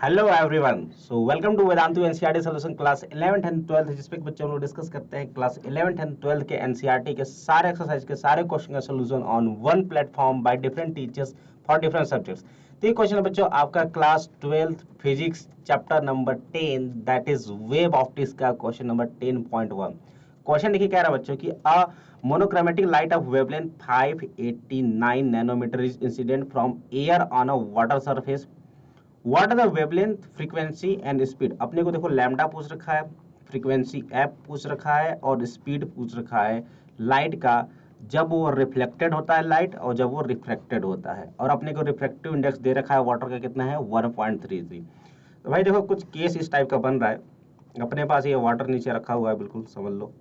Hello everyone, so welcome to Vedantu NCERT solution class 11th and 12th, जिस पे बच्चों हम लोग डिस्कस करते हैं क्लास 11th एंड 12th के एनसीईआरटी के सारे एक्सरसाइज के सारे क्वेश्चन का solution on one platform by different teachers for different subjects. तो ये क्वेश्चन है बच्चों आपका class 12th physics chapter number 10 that is wave optics का क्वेश्चन नंबर 10.1। क्वेश्चन देखिए कह रहा है बच्चों की a monochromatic light of wavelength 589 nanometre is incident from air on a water surface. What are the wavelength frequency and speed. अपने को देखो लैम्डा पूछ रखा है, फ्रीक्वेंसी एफ पूछ रखा है और स्पीड पूछ रखा है लाइट का, जब वो रिफ्लेक्टेड होता है लाइट और जब वो रिफ्रैक्टेड होता है। और अपने को रिफ्रैक्टिव इंडेक्स दे रखा है वाटर का कितना है 1.33। तो भाई देखो कुछ केस इस टाइप का बन रहा है। अपने पास ये वाटर नीचे रखा हुआ है, बिल्कुल समझ लो,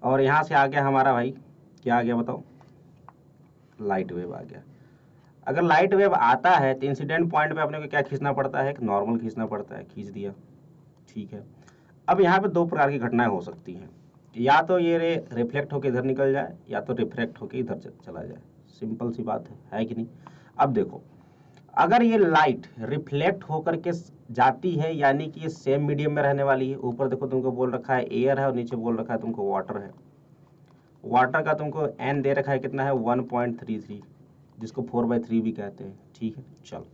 और यहाँ से आ गया हमारा भाई क्या आ गया बताओ, लाइट वेव आ गया। अगर लाइट वेव आता है तो इंसिडेंट पॉइंट पे अपने को क्या खींचना पड़ता है, एक नॉर्मल खींचना पड़ता है, खींच दिया, ठीक है। अब यहाँ पे दो प्रकार की घटनाएं हो सकती हैं, या तो ये रे रिफ्लेक्ट होकर इधर निकल जाए या तो रिफ्रैक्ट होकर इधर चला जाए। सिंपल सी बात है कि नहीं। अब देखो अगर ये लाइट रिफ्लेक्ट होकर के जाती है यानी कि ये सेम मीडियम में रहने वाली है। ऊपर देखो तुमको बोल रखा है एयर है और नीचे बोल रखा है तुमको वाटर है। वाटर का तुमको एन दे रखा है कितना है 1.33, जिसको 4/3 भी कहते हैं, ठीक है। चलो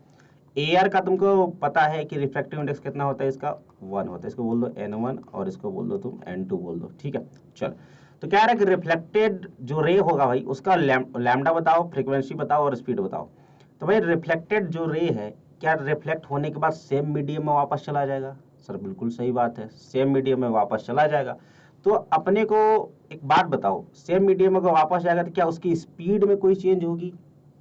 एयर का तुमको पता है कि रिफ्रैक्टिव इंडेक्स कितना होता है, इसका 1 होता है। इसको बोल दो n1 और इसको बोल दो तुम n2 बोल दो, ठीक है। चलो तो कह रहा है कि रिफ्लेक्टेड जो रे होगा भाई उसका लैम्डा बताओ, फ्रीक्वेंसी बताओ और स्पीड बताओ। तो भाई रिफ्लेक्टेड जो रे है क्या रिफ्लेक्ट होने के बाद सेम मीडियम में वापस चला जाएगा? सर बिल्कुल सही बात है, सेम मीडियम में वापस चला जाएगा। तो अपने को एक बात बताओ, सेम मीडियम में अगर वापस जाएगा तो क्या उसकी स्पीड में कोई चेंज होगी?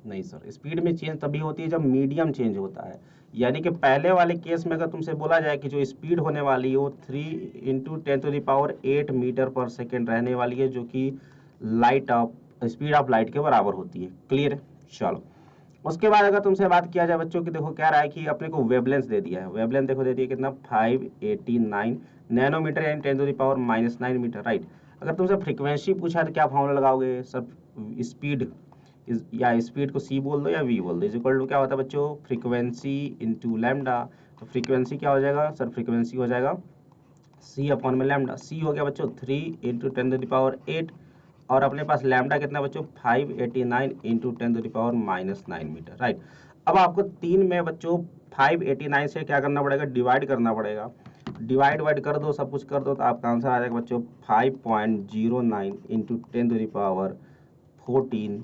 नहीं सर, स्पीड में चेंज तभी होती है जब मीडियम चेंज होता है। यानी कि पहले वाले केस में अगर तुमसे बोला जाए कि जो स्पीड होने वाली है वो 3 × 10⁸ मीटर पर सेकेंड रहने वाली है, जो कि light of speed of light के बराबर होती है। क्लियर है? चलो उसके बाद अगर तुमसे बात किया जाए बच्चों की, देखो क्या रहा है कि अपने को वेवलेंथ दे दिया है। वेवलेंथ देखो दे दिया कितना 589 नैनोमीटर यानी 10⁻⁹ मीटर, राइट। अगर तुमसे फ्रीक्वेंसी पूछा तो क्या फॉर्मूला लगाओगे सर? स्पीड या स्पीड को सी बोल दो या वी बोल दो, इज इक्वल टू क्या होता है बच्चों फ्रीक्वेंसी इंटू लैम्डा। तो फ्रीक्वेंसी क्या हो जाएगा सर? फ्रीक्वेंसी हो जाएगा सी अपॉन में लैम्डा। सी हो गया बच्चों 3 × 10⁸ और अपने पास लैम्डा कितना बच्चों 589 × 10⁻⁹ मीटर, राइट। अब आपको 3 में बच्चों 589 से क्या करना पड़ेगा? डिवाइड करना पड़ेगा। डिवाइड वाइड कर दो, सब कुछ कर दो तो आपका आंसर आ जाएगा बच्चों 5.09 × 10⁻14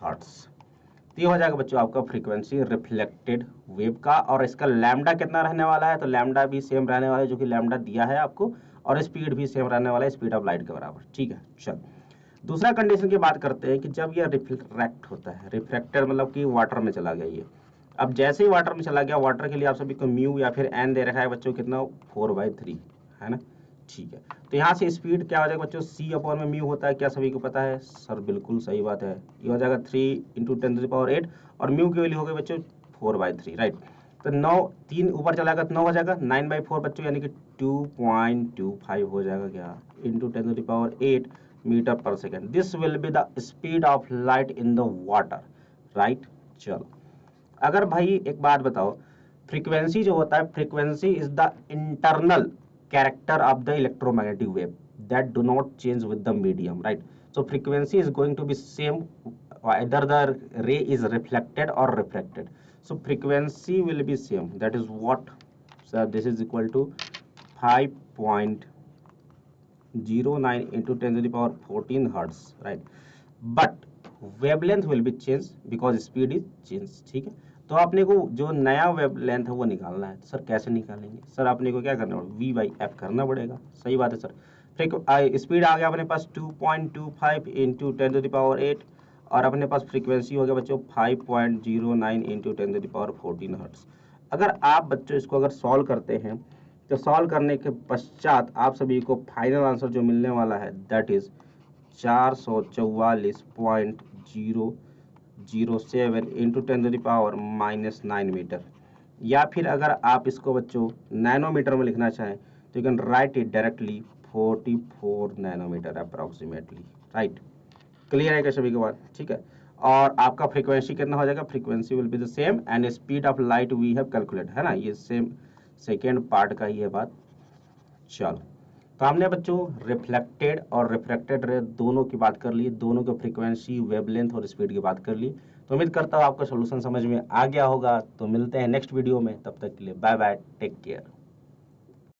हर्ट्स। तो ये हो जाएगा बच्चों आपका फ्रीक्वेंसी रिफ्लेक्टेड वेव का। और इसका लैम्डा कितना रहने वाला है? तो लैम्डा भी सेम रहने वाला है जो कि लैम्डा दिया है आपको, और स्पीड भी सेम रहने वाला है, स्पीड ऑफ लाइट के बराबर, ठीक है। चल दूसरा कंडीशन की बात करते हैं कि जब यह रिफ्रैक्ट होता है, रिफ्रैक्टेड मतलब कि वाटर में चला गया ये। अब जैसे ही वाटर में चला गया, वाटर के लिए आप सभी को म्यू या फिर एन दे रखा है बच्चों कितना 4/3, है ना, ठीक है। तो यहाँ से स्पीड क्या हो जाएगा बच्चों? सी अपॉन में म्यू होता है, क्या सभी को पता है? सर बिल्कुल सही बात है, ये हो जाएगा 3 × 10⁸ और म्यू की वैल्यू हो गई बच्चों 4/3, राइट। तो 9 3 ऊपर चला गया तो 9 हो जाएगा 9/4 बच्चों, यानी कि 2.25 हो जाएगा क्या इंटू 10⁸ मीटर पर second. This will be the speed of light in the water, right. चलो अगर भाई एक बात बताओ, फ्रीक्वेंसी जो होता है, frequency is the internal character of the electromagnetic wave that do not change with the medium, right? So frequency is going to be same either the ray is reflected or refracted. So frequency will be same, that is what, so this is equal to 5.09 into 10⁻14 hertz, right? But wavelength will be changed because speed is changed, ठीक है। तो आपने को जो नया wavelength है वो निकालना है। सर कैसे निकालेंगे? सर आपने को क्या करना पड़ेगा? V/F करना पड़ेगा, सही बात है सर। स्पीड आ गया अपने पास 2.25 इंटू 10⁸ और अपने पास फ्रीक्वेंसी हो गया बच्चों 5.09 इंटू 10⁻14 हर्ट्स। अगर आप बच्चों इसको अगर सॉल्व करते हैं तो सॉल्व करने के पश्चात आप सभी को फाइनल आंसर जो मिलने वाला है दैट इज 444.007 इंटू 10⁻⁹ मीटर। या फिर अगर आप इसको बच्चों नैनोमीटर में लिखना चाहें तो you can write it directly 44 nanometer approximately, right. Clear है क्या सभी के बाद? ठीक है। और आपका फ्रीक्वेंसी कितना हो जाएगा, frequency will be the same and speed of light we have calculate, है ना, ये सेम सेकेंड पार्ट का ही है बात। चलो, तो हमने बच्चों रिफ्लेक्टेड और रिफ्रैक्टेड रे दोनों की बात कर ली, दोनों के फ्रीक्वेंसी, वेवलेंथ और स्पीड की बात कर ली। तो उम्मीद करता हूँ आपका सोल्यूशन समझ में आ गया होगा। तो मिलते हैं नेक्स्ट वीडियो में, तब तक के लिए बाय बाय, टेक केयर।